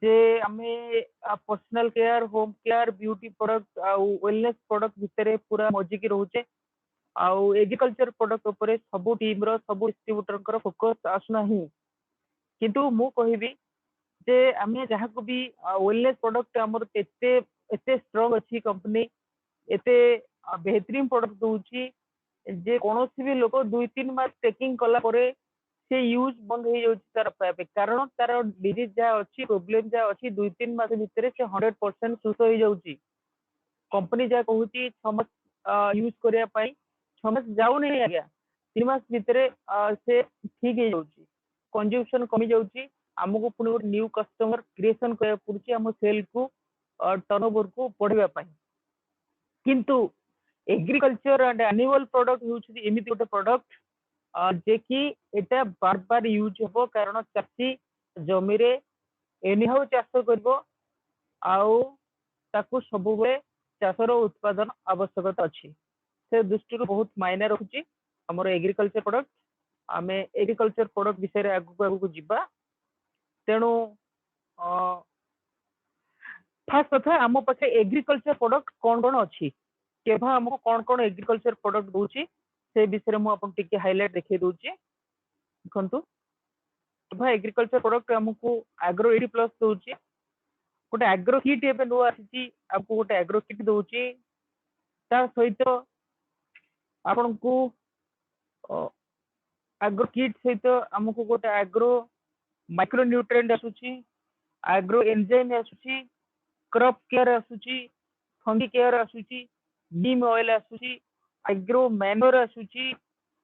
जे आमे personal care home care beauty product आ wellness product भितर पूरा मजिकी रोचे आउ एग्रीकल्चर प्रोडक्ट उपरे सब टीम रो सब डिस्ट्रीब्यूटर फोकस आसुना ही किंतु मु कहबी जे आमे जहाँ को भी वेलनेस प्रोडक्ट हमर एते एते स्ट्रांग अछि कंपनी एते बेहतरीन प्रोडक्ट दूची जे कौन भी लोक 2-3 मास टेकिंग कला परे से यूज बंद हो जाଉଛି तार पाइबे कारण तार डिजीज जहाँ अच्छी प्रोब्लेम जहाँ अच्छी 2-3 मास भितर से 100% सुस्थ हो जाଉଛି कंपनी जहाँ कहूँ 6 मास यूज करने 6 मास जाऊ नहीं आज्ञा 3 मास भितर से ठीक हो जाଉଛି कंज्यूमशन कमी जाଉଛି आमको पुणी गोटे न्यू कस्टमर क्रिएशन करा पड़ुଛି आम सेल को टर्नओवर को बढ़ावा किंतु एग्रीकल्चर एंड एनिमल प्रोडक्ट होउछि एमिति गोटे प्रोडक्ट जे कि एटा बार बार यूज हो कारण चाषी जमी रे एनिहाउ चाष करबो आउ ताकू सब बेले चाषर उत्पादन आवश्यकता अछि से दृष्टि बहुत मायने रखुछि हमर एग्रीकल्चर प्रोडक्ट आमे एग्रीकल्चर प्रोडक्ट विषय रे आगु आगु जिबा तेणु फास्ट कथा आम पाखे एग्रीकल्चर प्रोडक्ट कौन कौन अच्छी केभा हमको कौन कौन एग्रीकल्चर प्रोडक्ट दूची से विषय में आपन टिके हाइलाइट देखै दूची देखंतु केभा एग्रीकल्चर प्रोडक्ट हमको एग्रो 80 प्लस दूची गोटे एग्रो किट एबे नो आसी आपको गोटे एग्रो किट दूची ता सहित आपन को एग्रो किट सहित हमको गोटे एग्रो माइक्रो न्यूट्रिएंट आसुची एग्रो एंजाइम आसुची क्रॉप केयर आसुची फंगी केयर आसुची नीम ऑयल आसुची एग्रो मैनोर आसुची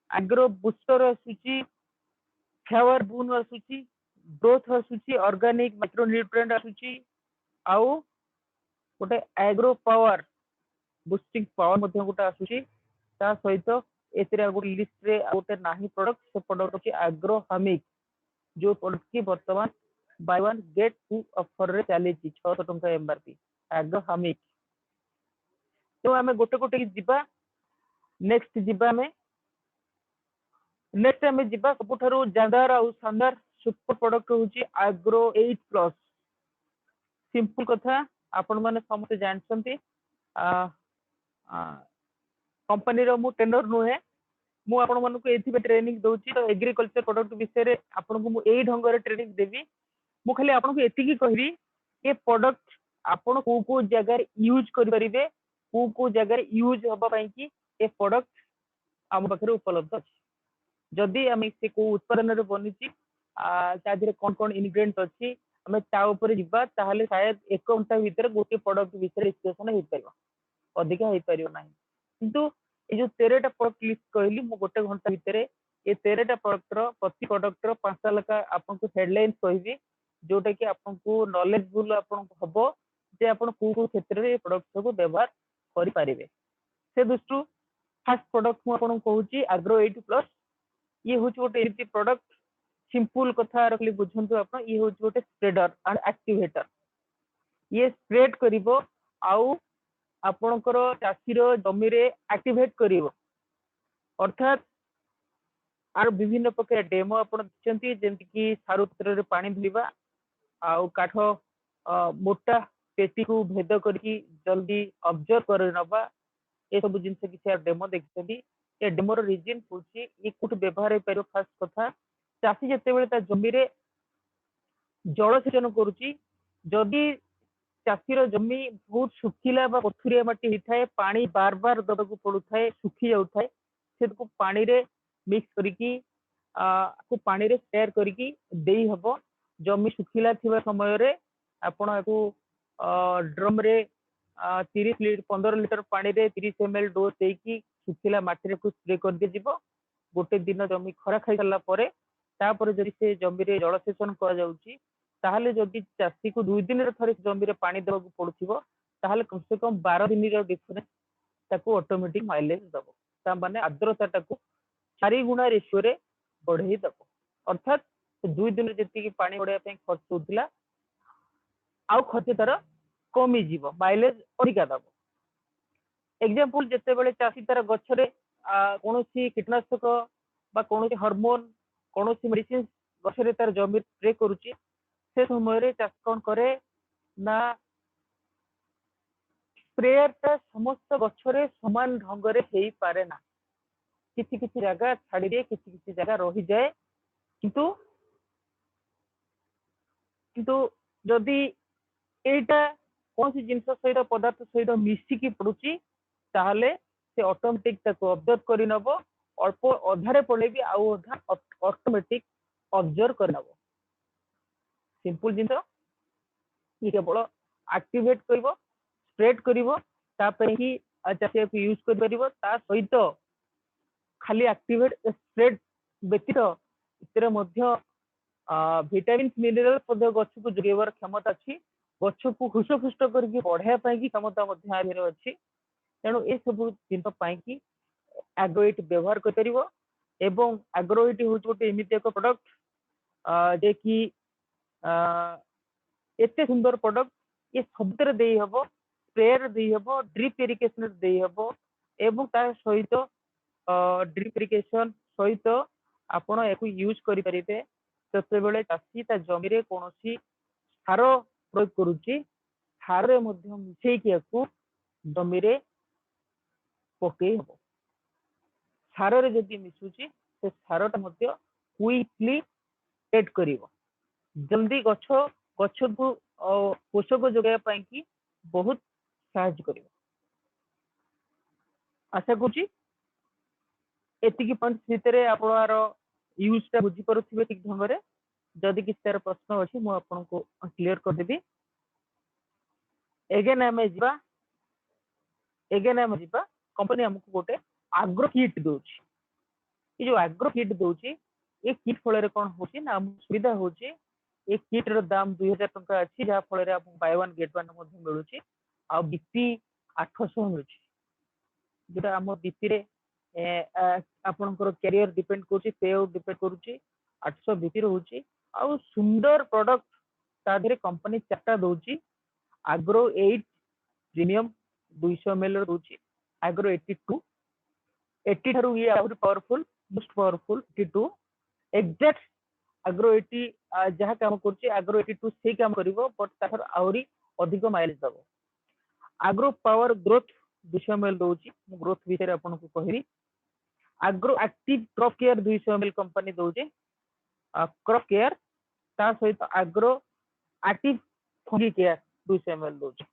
एग्रो बूस्टर आसुची फ्लावर बून आसुची ग्रोथ आसुची ऑर्गेनिक माइक्रो न्यूट्रिएंट आसुची आउ गोटे एग्रो पावर बूस्टिंग पावर मध्ये गोटे आसुची ता सहित एतरे गोटे लिस्ट रे गोटे नाही प्रोडक्ट से प्रोडक्ट अछि एग्रो हमिक जो प्रोडक्ट की वर्तमान buy one get two offer रे चली 600 टंका एमआरपी एग्रो हमिक तो आमे गोटे गोटे जिबा नेक्स्ट जिबा में नेक्स्ट आमे जिबा सबुठारु जानदार आ शानदार सुपर प्रोडक्ट होची एग्रो 8 प्लस सिंपल कथा आपण माने समस्त जानछंती कंपनी रो मु टेंडर नुहे मु आपण मन को एथि ट्रेनिंग दोची तो एग्रीकल्चर प्रोडक्ट विषय रे आपण को मु एई ढंग रे ट्रेनिंग देबी मु खाली आपण को एति की कहबी ए प्रोडक्ट आपण को जगह यूज करि परिबे को जगह यूज हबा पई की ए प्रोडक्ट हम पाखरे उपलब्ध अछि जदि आम से को उत्पादन रे बनिची ता धीरे कौन कौन इनग्रेडिएंट अच्छी आम ता ऊपर जीवा ताहले शायद 1 घंटा भीतर गोटे प्रोडक्ट विषय डिस्कशन हो पारिबो अधिका हो पारिबो नाही किंतु ए जो 13टा प्रोडक्ट लिस्ट कहली मु गोटे घंटा भीतर ए 13टा प्रोडक्ट रो प्रति प्रोडक्ट रो 5टा लका आपन को हेडलाइन कहबी जोटा कि आपन को नॉलेजफुल आपन को हबो जे आपन को क्षेत्र रे प्रोडक्ट को व्यवहार करि पारिबे से दृष्टि फर्स्ट प्रोडक्ट मु आपन कहूची एग्रो 8 प्लस ये हूँ गोटे एमती प्रोडक्ट सिंपल कथा रखली बुझंतु आप ये हूँ गोटे स्प्रेडर एंड एक्टिवेटर ये स्प्रेड करिवो आउ आपणकर चाषीर जमी रे एक्टिवेट करिवो अर्थात आर विभिन्न प्रकार डेमो आपण दिखंती जेंति कि सारू पत्र रे पानी ढलिबा आउ काठ मोटा पेटी को भेद करके जल्दी ऑब्जर्व कर नबा ए सब जिनसे किसी डेमो देखते ए डेमोर रिजन हूँ ये कोट व्यवहार हो पार फास्ट कथा चाषी जिते जमी रे जलसेचन करुच्ची जदि चाषीर जमी बहुत सुखिला पथुरिया माटी होता है पानी बार बार दबाक पड़ू थाए सुखी जाऊ थाए से पानी रे मिक्स करके पानी रे शेयर करके देई हबो जमी सुखिला थिबा समय रे आपण आकु ड्रम रे 15 लीटर पानी रे 30 ml डोज देकी सुखिला माटी रे स्प्रे कर दे जीवो गोटे दिन जमी खरा खाई सारा परे तापर जदि से जमी रे जलसेचन करा जाउची ताहले जदि चाषी को 2 दिन रे थरे जमी रे पानी देबा पड़ुथिबो ताहले कम से कम 12 दिन रो डिफरेंस ताको ऑटोमेटिक माइलेज दबो ता माने आर्द्रता ताको 4 गुना रेशियो रे बढ़ई दबो अर्थात 2 दिन जति पानी बढ़िया पे खर्च होतिला आउ खर्च तार कमी जीवो माइलेज अधिका दबो एग्जांपल जते बेले चाषी तार गछरे कोनोसी कीटनाशक बा कोनोसी हार्मोन कोनोसी मेडिसिन गछरे तार जमी स्प्रे करूची से समय चाष कौन करे ना स्प्रेयर टा समस्त गछरे समान ढंग रे हेई पारे ना किसी किसी जगह छाड़ी दे किसी किसी जगह रही जाए किंतु किंतु जदि एटा कौन सी जिनस सहित पदार्थ सहित मिसिकी पड़ुची ताहले से ऑटोमेटिक ताको ऑब्जर्व करि नबो अल्प अधारे पड़े भी आउ अधा ऑटोमेटिक ऑब्जर्व कर नबो सिंपल जिनस ये केवल एक्टिवेट करिवो स्प्रेड करिवो ता पे ही चाषी को यूज कर परिवो ता सहित खाली एक्टिवेट स्प्रेड व्यतीत इतरे मध्य विटामिन मिनरल मध्य गछ को जोगेबार क्षमता अछि गछ को हृष्टपुष्ट करके बढ़ाया पाई की क्षमता मध्य आरे अछि तेणु ए सब जिनस पाई की एग्रोइट व्यवहार कर परिवो एवं एग्रोइट होच गोटे एमिति एक प्रोडक्ट जे कि एते सुंदर प्रोडक्ट ये सबतरे देई हबो स्प्रेयर देई हबो ड्रिप इरिगेशन देई हबो एवं ता सहित ड्रिप इरिगेशन सहित आपण एको यूज करि परिबे तते बेले चासी ता जमी रे कोनोसी सार प्रयोग करूची सार रे मध्य मिसई के एको जमी रे पके हबो सार रे जदि मिसुची से सारटा मध्य क्विकली एड करिवो जल्दी गछ गछ को पोषक जोगाया पाई की बहुत साहाय्य करिवो आशा करूची एतिकी पॉइंट भितर आपणार यूज टा बुझी पारुथिबे ठीक ढंग रे जदि किसी तार प्रश्न अछि मु आपनको क्लियर कर देबी एगेन आमे जिबा कंपनी हमको गोटे एग्रो किट दोछि ये जो एग्रो किट दोछि ये किट फल रे कोन होछि ना सुविधा होछि ये किट रो दाम 2000 टंका अछि जा फल रे आप बाय वन गेट वन मध्ये मिलुछि आ बीपी 800 मिलुछि जेटा हम बीपी रे आपनकर कैरियर डिपेंड करूछि पे आउट डिपेंड करूछि 800 बीपी रहउछि आ सुंदर प्रोडक्ट ता धरे कंपनी चारटा दोछि एग्रो 8 प्रीमियम 200 ml रहउछि एग्रो 82 80 थारु ये out powerful most powerful 82 exact agro 80 जहा काम करछि एग्रो 82 से काम करिवो बट तार आउरी अधिक माइलेज दबो एग्रो पावर ग्रोथ 200 ml दोछि ग्रोथ विषय आपन को कहरी agro active crop care 200 ml company दोजे क्रॉप केयर ता सहित agro active fungi care 200 ml दोजे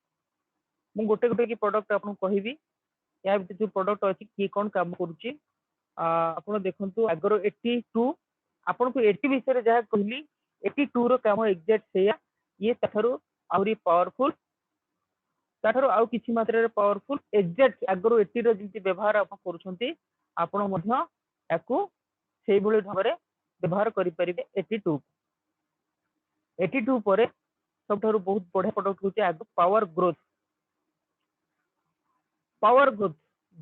मु गोटे गोटे की प्रोडक्ट आपन कहबी या जो प्रोडक्ट अछि की कोन काम करूची आपण देखंतु एग्रो 82 आपण को 80 विषय जहा कहली 82 रो काम एग्जैक्ट सेया ये तथारु आउरी पावरफुल ताठरो आउ किछि मात्रा रे पावरफुल एग्जैक्ट एग्रो 80 रो जिंति व्यवहार आपण करूछंती आपण मध्य याकू सेई भली ढंग रे व्यवहार करि परिबे 82 परे सबठारु बहुत बढ़िया प्रोडक्ट होची agro power growth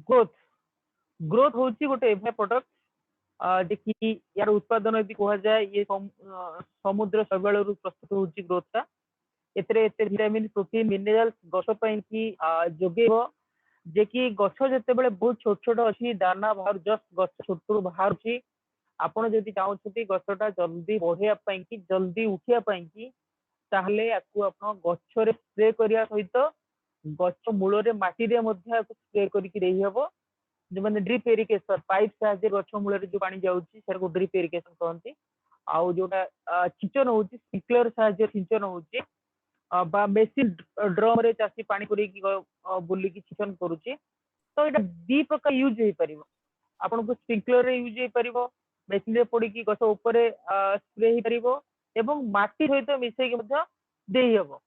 growth growth होची गोटे एभे प्रोडक्ट जे कि यार उत्पादन यदि कहा जाए ये समुद्र शैवाल रु प्रस्तुत होची ग्रोथ ता एतरे एते विटामिन प्रोटीन मिनरल्स गछ पई की जोगेबो जे कि गछ जते बेले बहुत छोट छोट अछि दाना बाहर जस्ट गछ छोट बाहर छी आपण जदि चाहउछती गछटा जल्दी बढ़िया पई की जल्दी उठिया पई की ताहले याकू आपण गछ रे स्प्रे करिया सहित गछ मूल रे माटी रे मध्य याकू स्प्रे करि कि रही हबो जे माने ड्रिप इरिगेशन पाइप साहाय्य गछ मूल रे जो पानी जाउची सर को ड्रिप इरिगेशन कहंती आउ जोटा सिंचन होउची स्प्रिंकलर साहाय्य सिंचन होउची बा मेसिन ड्रम रे चासी पानी करी की बुली की सिंचन करूची तो एटा दी प्रकार यूज हे परिबो आपन को स्प्रिंकलर रे यूज हे परिबो मेसिन रे पड़ी की गछ ऊपर स्प्रे हे परिबो एवं माटी सहित मिसई के मध्य देई हबो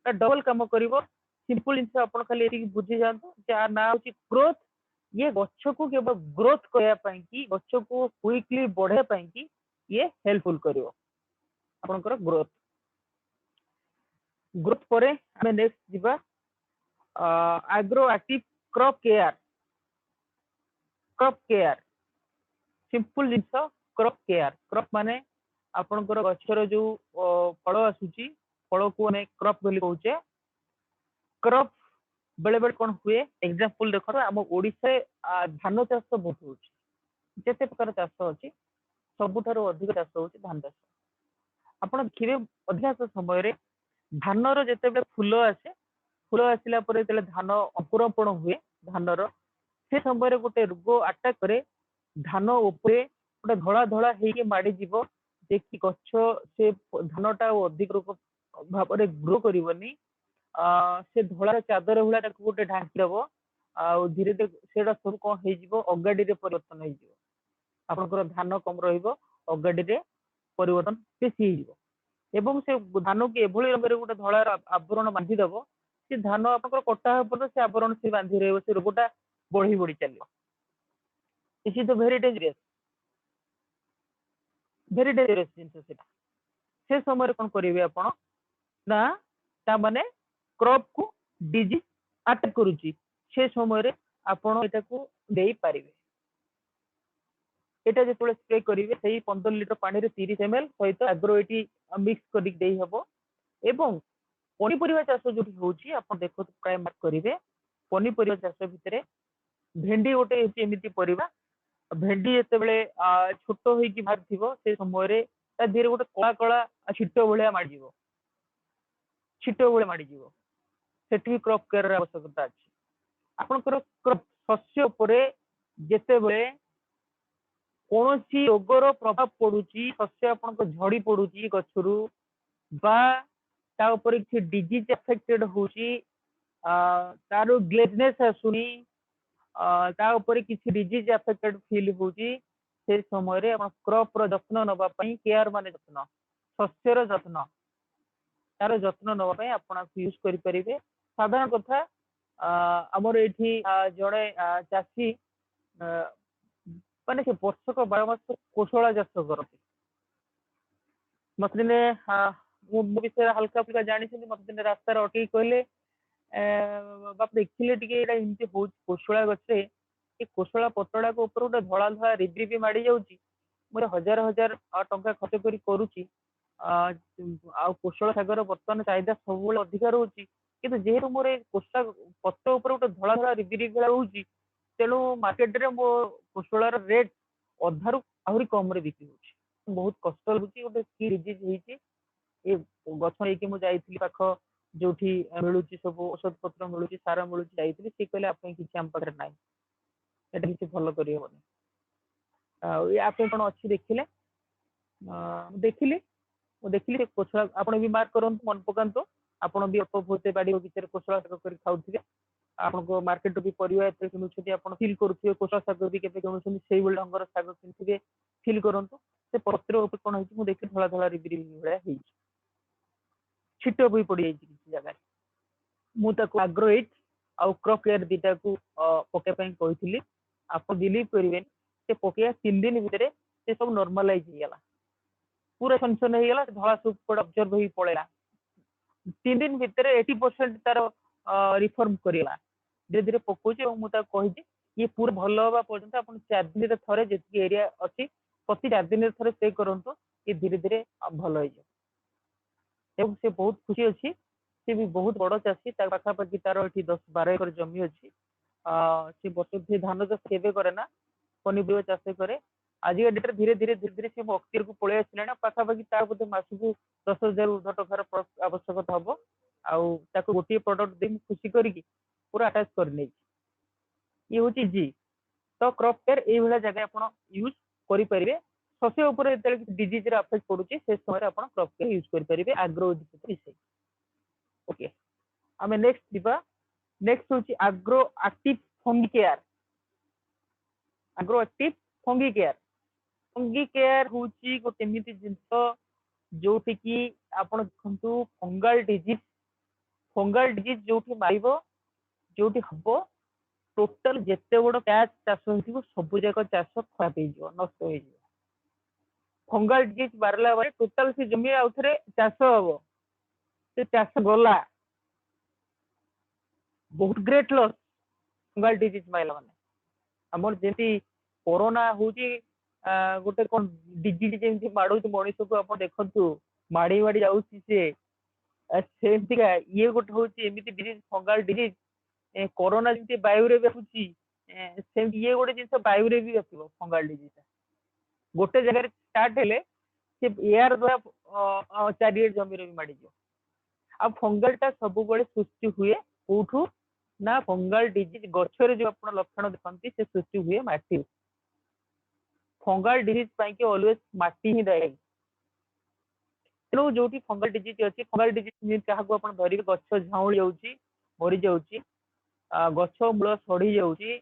ता डबल काम करिवो सिंपल इंस आपन खाली एटी बुझी जानतो जा ना होची ग्रोथ ये गछ को केवल ग्रोथ करया पई की गछ को क्विकली बढ़े पई की ये हेल्पफुल करिवो आपनकर ग्रोथ परे हमें नेक्स्ट जिबा agro active crop care simple जिंस क्रॉप माने आपनकर गछर जो फल आसुची फल को हमें क्रॉप बोली कहउचे क्रॉप बेले बेले कोन हुए एग्जांपल देखो हम ओडिसा धान चाष बहुत होची जते प्रकार चाष अछि सबुठारो अधिक चाष होची धान चाष ଆପଣ ଦେଖିବେ ଅଧିକାଂଶ ସମୟରେ धानर जिते फूल आसे फूल आसला धान अंकुरोपण हुए धानर से समय गोटे रोग आटाक करे धान उपरे गोटे धड़ा धड़ा हो माड़ी जीव जे कि गछ से धानटा अधिक रोग भाव ग्रो करनी से धड़ा चादर भाया गोटे ढांकी दब आ धीरे धीरे से सब कौन हो अगाड़ी परिवर्तन हो आपंकर धान कम रगाड़ी परिवर्तन बेसी हो एवं से धान को एभली रंग गोटे धଳାर आवरण बांधिदब से धान आप कटा पर्यटन से आवरण से बांधि रही से रोगटा बढ़ी बढ़ी चलो इज द भेरी डेंजरियस जिनस से समय कौन करेंगे आपण ना ताने क्रॉप को डिजीज अटैक करुच्ची से समय आपण एटा को दे पारे এটা যেতବେଳେ স্প্রে করিবে সেই 15 লিটর পানিরে 30 ml সহিত আগ্রো এটি মিক্স করি দেই হবো এবং পনিপরিবা চাষ ଯୋଉଠି ହଉଛି ଆପଣ ଦେଖନ୍ତୁ ପ୍ରାୟ ମାର୍କ କରିବେ ପନିପରିବା ଚାଷ ଭିତରେ ଭେଣ୍ଡି ଗୋଟେ ହେଉଛି ଏମିତି ପରିବା ଭେଣ୍ଡି ଯେତେବେଳେ ଛୋଟ ହେଇକି ବାହାରିଥିବ ସେ ସମୟରେ ତା ଦେହରେ ଗୋଟେ କଳା କଳା ଛିଟ ଭଳିଆ ମାଡ଼ିଯିବ ଛିଟ ଭଳିଆ ମାଡ଼ିଯିବ ସେଠି କ୍ରପ୍ କେୟାର ଆବଶ୍ୟକତା ଅଛି ଆପଣଙ୍କର ଶସ୍ୟ ଉପରେ ଯେତେବେଳେ କୌଣସି ରୋଗର ପ୍ରଭାବ ପଡୁଛି ଶସ୍ୟ ଆପଣଙ୍କ ଝଡି ପଡୁଛି ଗଛରୁ ବା ତା ଉପରେ କିଛି ଡିଜିଜ ଆଫେକ୍ଟେଡ ହଉଛି ତାର ଗ୍ଲେଜନେସ୍ ଆସୁନି ତା ଉପରେ କିଛି ଡିଜିଜ ଆଫେକ୍ଟେଡ ଫିଲ୍ ହଉଛି ସେ ସମୟରେ ଆପଣ କ୍ରପ ର ଯତ୍ନ ନେବା ପାଇଁ କେୟାର ମାନେ ଯତ୍ନ ଶସ୍ୟର ଯତ୍ନ ତାର ଯତ୍ନ ନେବା ପାଇଁ ଆପଣ ୟୁଜ କରିପାରିବେ ସାଧାରଣ କଥା ଆମର ଏଠି ଜଣେ ଚାଷୀ ମାନେ ସେ ବର୍ଷକ 12 ମାସ କୋଶଳା ଚାଷ କରନ୍ତି ମତେ ଦିନେ ମୁଁ ବିଷୟରେ ହାଲକା ଫୁଲକା ଜାଣିଛନ୍ତି ମତେ ଦିନେ ରାସ୍ତାରେ ଅଟକି କହିଲେ ବାପ ଦେଖିଲେ ଟିକେ ଏଇଟା ଏମିତି ହଉଛି କୋଶଳା ଗଛରେ ଏ କୋଶଳା ପତଳାକୁ ଉପରେ ଗୋଟେ ଧଳା ଧଳା ରିବି ମାଡି ଯାଉଛି ମୋର ହଜାର ହଜାର ଟଙ୍କା ଖର୍ଚ୍ଚ କରି କରୁଛି ଆଉ କୋଶଳା ଶାଗର ବର୍ତ୍ତମାନ ଚାହିଦା ସବୁବେଳେ ଅଧିକା ରହୁଛି କିନ୍ତୁ ଯେହେତୁ ମୋର ଏ କୋଶଳା ପତ୍ର ଉପରେ ଗୋଟେ ଧଳା ଧଳା ରିବି ରହୁଛି ତେଣୁ ମାର୍କେଟରେ ମୋ କୋଶଳାର ରେଟ୍ ଅଧାରୁ ଆହୁରି କମରେ ବିକ୍ରି ହଉଛି ବହୁତ କଷ୍ଟ ଲାଗୁଛି ଗୋଟେ କି ଡିଜିଜ ହେଇଛି ଏ ଗଛ ହେଇକି ମୁଁ ଯାଇଥିଲି ପାଖ ଯୋଉଠି ମିଳୁଛି ସବୁ ଔଷଧ ପତ୍ର ମିଳୁଛି ସାର ମିଳୁଛି ଯାଇଥିଲି ସେ କହିଲେ ଆପଣ କିଛି ଆମ ପାଖରେ ନାହିଁ ଏଟା କିଛି ଭଲ କରିହବନି ଆଉ ଏ ଆପଣ କଣ ଅଛି ଦେଖିଲେ ଦେଖିଲି ମୁଁ ଦେଖିଲି ସେ କୋଶଳା ଆପଣ ବି ମାର୍କ କରନ୍ତୁ ମନେ ପକାନ୍ତୁ ଆପଣ ବି ଅଳ୍ପ ବହୁତ ବାଡି ବଗିଚାରେ କୋଶଳା ଶାଗ କରି ଖାଉଥିବେ ଆପଣଙ୍କ ମାର୍କେଟ ବି ପରିବା ଏତେ କିଣୁଛନ୍ତି ଆପଣ ଫିଲ୍ କରୁଥିବେ କୋଶଳା ଶାଗ ବି କେବେ କିଣୁଛନ୍ତି ସେଇଭଳି ରଙ୍ଗର ଶାଗ କିଣିଥିବେ ଫିଲ୍ କରନ୍ତୁ ସେ ପତ୍ର ଉପରେ କଣ ହେଇଛି ମୁଁ ଦେଖିଲି ଧଳା ଧଳା ରିବି ଭଳିଆ ହେଇଛି ଛିଟ ବି ପଡିଯାଇଛି କିଛି ଜାଗାରେ ମୁଁ ତାକୁ ଆଗ୍ରୋଇଟ୍ ଆଉ କ୍ରପ୍ କେୟାର ଦିଟାକୁ ପକେଇବା ପାଇଁ କହିଥିଲି ଆପଣ ବିଲିଭ୍ କରିବେନି ସେ ପକେଇବା 3 ଦିନ ଭିତରେ ସେ ସବୁ ନର୍ମାଲାଇଜ ହେଇଗଲା ପୁରା ସନସନ ହେଇଗଲା ଧଳା ସୁପ୍ ଗୋଟେ ଅବଜର୍ଭ ହେଇକି ପଳେଇଲା 3 ଦିନ ଭିତରେ 80% ତାର ରିଫର୍ମ କରିଗଲା ଧୀରେ ଧୀରେ ପକଉଛି ଏବଂ ମୁଁ ତାକୁ କହିଛି ଇଏ ପୁରା ଭଲ ହବା ପର୍ଯ୍ୟନ୍ତ ଆପଣ 4 ଦିନରେ ଥରେ ଯେତିକି ଏରିଆ ଅଛି ପ୍ରତି 4 ଦିନରେ ଥରେ ସ୍ପ୍ରେ କରନ୍ତୁ ଇଏ ଧୀରେ ଧୀରେ ଭଲ ହେଇଯିବ ଏବଂ ସେ ବହୁତ ଖୁସି ଅଛି ସେ ବି ବହୁତ ବଡ ଚାଷୀ ତା ପାଖାପାଖି ତାର ଏଠି 10-12 ଏକର ଜମି ଅଛି ସେ ବର୍ଷ ଧାନ ଚାଷ କେବେ କରେ ନା ପନିପରିବା ଚାଷ କରେ ଆଜିକା ଡେଟ୍ରେ ଧୀରେ ଧୀରେ ଧୀରେ ଧୀରେ ସେ ଅକ୍ତିରକୁ ପଳେଇ ଆସିଲାଣି ପାଖାପାଖି ତା ବୋଧେ ମାସକୁ 10,000 ଉର୍ଦ୍ଧ୍ୱ ଟଙ୍କାର ଆବଶ୍ୟକତା ହବ ଆଉ ତାକୁ ଗୋଟିଏ ପ୍ରଡକ୍ଟ ଦେଇ ଖୁସି କରିକି ପୁରା ଆଟାଚ କରିନେଇଛି ଇଏ ହଉଛି ଜି ତ କ୍ରପ୍ କେୟାର ଏଇଭଳିଆ ଜାଗା ଆପଣ ୟୁଜ କରିପାରିବେ ଶସ୍ୟ ଉପରେ ଯେତେବେଳେ କିଛି ଡିଜିଜର ଆଫେକ୍ଟ ପଡୁଛି ସେ ସମୟରେ ଆପଣ କ୍ରପ୍ କେୟାର ୟୁଜ କରିପାରିବେ ଆଗ୍ରୋ ମିଶେଇ ଓକେ ଆମେ ନେକ୍ସଟ ଯିବା ନେକ୍ସଟ ହଉଛି agro active ଫଙ୍ଗି care agro active ଫଙ୍ଗି care ହଉଛି ଗୋଟେ ଏମିତି ଜିନିଷ ଯୋଉଠି କି ଆପଣ ଦେଖନ୍ତୁ ଫଙ୍ଗାଲ ଡିଜିଜ ଯୋଉଠି ମାରିବ ଯୋଉଠି ହବ ଟୋଟାଲ ଯେତେ ବଡ ପ୍ୟାଚ୍ ଚାଷ ହେଇଥିବ ସବୁ ଯାକ ଚାଷ ଖରାପ ହେଇଯିବ ନଷ୍ଟ ହେଇଯିବ ଫଙ୍ଗାଲ ଡିଜିଜ ମାରିଲା ପରେ ଟୋଟାଲ ସେ ଜମି ଆଉ ଥରେ ଚାଷ ହବ ସେ ଚାଷ ଗଲା ବହୁତ ଗ୍ରେଟ୍ ଲସ୍ ଫଙ୍ଗାଲ ଡିଜିଜ ମାରିଲା ମାନେ ଆମର ଯେମିତି କରୋନା ହଉଛି ଗୋଟେ କଣ ଡିଜିଜ ଯେମିତି ମାଡୁଛି ମଣିଷକୁ ଆପଣ ଦେଖନ୍ତୁ ମାଡି ମାଡି ଯାଉଛି ସିଏ ସେମିତିକା ଇଏ ଗୋଟେ ହଉଛି ଏମିତି ଡିଜିଜ ଫଙ୍ଗାଲ ଡିଜିଜ କରୋନା ଯେମିତି ବାୟୁରେ ବ୍ୟାପୁଛି ସେମିତି ଇଏ ଗୋଟେ ଜିନିଷ ବାୟୁରେ ବି ବ୍ୟାପିବ ଫଙ୍ଗାଲ ଡିଜିଜ ଗୋଟେ ଜାଗାରେ ଷ୍ଟାର୍ଟ ହେଲେ से एयर द्वारा चारिए जमीर भी माड़ी जो आ फंगल टा सब बड़े सृष्टि हुए कोठू ना फंगल डिजीज गछरे जो आपण लक्षण देखंती से सृष्टि हुए माटी फंगल डिजीज पाई के ऑलवेज माटी ही दायी तेणु जो फंगल डिजीज अच्छी फंगल डिजीज क्या आपण धरिक गछ झाउली जाऊँगी मरी जाऊँगी गछ मूल सड़ी जाऊँगी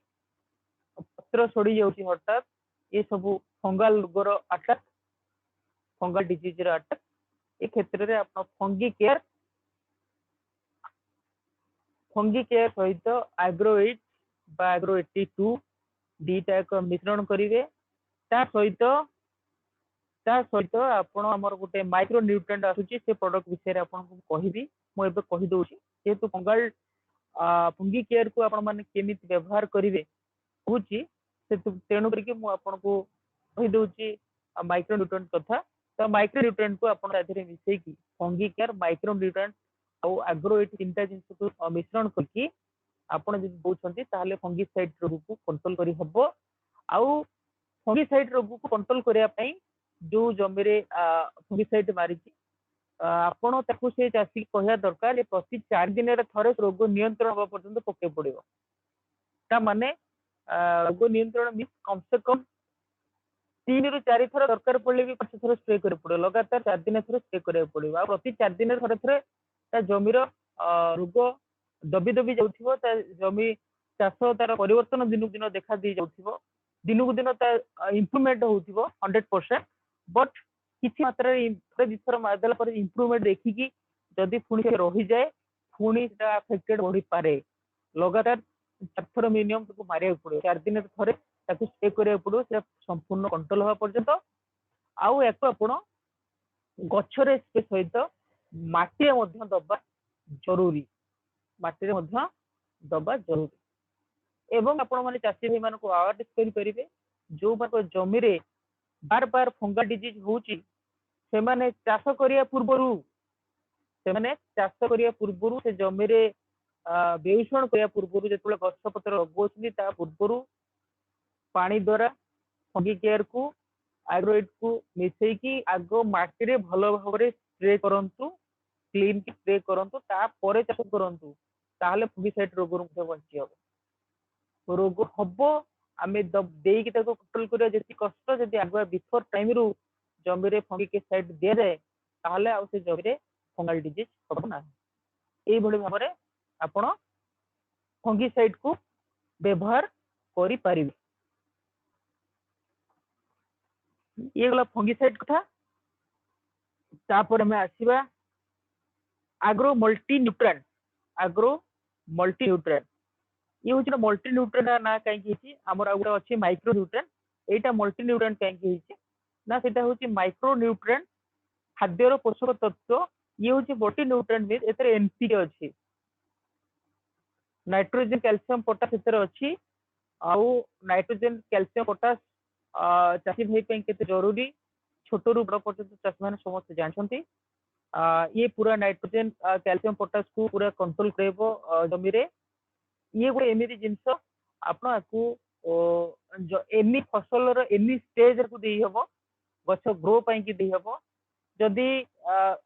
पत्र सड़ी जाऊँगी हठात ये सब फंगल रोगर अटैक फंगल डिजीज अटैक ए क्षेत्र में आप फंगी केयर सहित एग्रोइट एग्रो 82 दीटा एक मिश्रण करेंगे सहित आपण आमर गोटे माइक्रो न्यूट्रिएंट आसुची से प्रोडक्ट विषय आपको कहबी मुझे कहीदे जेहेतु फंगल फंगी केयर को आपण मैंने केमी व्यवहार करेंगे कहूँ तेणु करके मुझे कहीदे माइक्रो न्यूट्रिएंट कथा तो माइक्रो न्यूट्रिएंट को आप मिसेकी फंगी केयर माइक्रो न्यूट्रिएंट आउ एग्रोइट तीनटा जिनस को मिश्रण करके आपण जब दौरान ताहले फंगिसाइड रोग को कंट्रोल करी हबो आउ फंगिसाइड रोग को कंट्रोल करने जो जमी फंगिसाइड मारी आपण ताकू से चाषी कहया दरकार प्रति 4 दिन थरे रोग नियंत्रण हवा पर्यंत पके पड़ो ता माने रोग नियंत्रण मीन कम से कम 3 ରୁ 4 थर दरकार पड़े भी 5 थर स्प्रे कर पड़ो लगातार 4 दिन थर स्प्रे कर पड़ो आ प्रति 4 दिन थरे थरे ता जमीर रोग दबी दबी जाउथिबो ता जमी चाष तार परिवर्तन दिन दिन देखा दी जाउथिबो दिन को दिन इम्प्रूवमेंट होउथिबो 100% बट किसी मात्रा दिथर मारदेला पर इम्प्रूवमेंट देखिकी जदि पुणी रही जाए पुणी अफेक्टेड बढ़ी पारे लगातार 4 थर मिनिमम ताको मारिया पड़ो 4 दिन थरे ताको स्प्रे करिया पड़ो से संपूर्ण कंट्रोल हवा पर्यंत आउ याको आपण गछरे स्प्रे सहित माटी मध्य दबा जरूरी माटी मध्य दबा जरूरी एवं आपण माने चाषी भाई मानको अवेयरनेस करि परिबे जो मानको जमी रे बार बार फंगल डिजीज होची से माने चाष करिया पूर्वरु से जमी रे बेउषण करिया पूर्वरु जेतले गछ पत्र लगोछनी ता पूर्वरु पानी द्वारा फंगी केयर को एग्रोइट को मिसई की आगो माटी रे भलो भाबरे स्प्रे करंतु क्लीन की स्प्रे करंतु ता परे चाष करंतु ताहले फंगिसाइड रोग रू बंची हबो रोग हबो आमे देकी ताको कंट्रोल करिया जेति कष्ट जदि आगुआ बिफोर टाइम रु जमी रे फंगिसाइड दिया जाए ताहले आ से जमी रे फंगल डिजीज हबो ना एई भली भाबरे आपण फंगिसाइड को व्यवहार करि परिबे ये गला फंगिसाइड कथा तापर हमें आसीबा एग्रो मल्टी न्यूट्रिएंट ये हूँ मल्टी न्यूट्रिएंट ना कहीं आमर आ गोटे अच्छी माइक्रो न्यूट्रिएंट एटा मल्टी न्यूट्रिएंट कहीं ना सेटा हूँ माइक्रो न्यूट्रिएंट खाद्यर पोषक तत्व ये हूँ मल्टी न्यूट्रिएंट मीन एतरे एनपीके अच्छी नाइट्रोजन कैल्शियम पोटास एतरे अच्छी आउ नाइट्रोजन कैल्शियम पोटास चाषी भाई केते जरूरी छोट रु बड़ पर्यंत चाषी मैंने समस्त जानते ये पूरा नाइट्रोजन कैल्शियम पोटास को पूरा कंट्रोल करेबो जमी रे ये गोटे एमती जिनस आपको एनी फसल एनी स्टेज को दे हम गछ ग्रो की दे हम जदि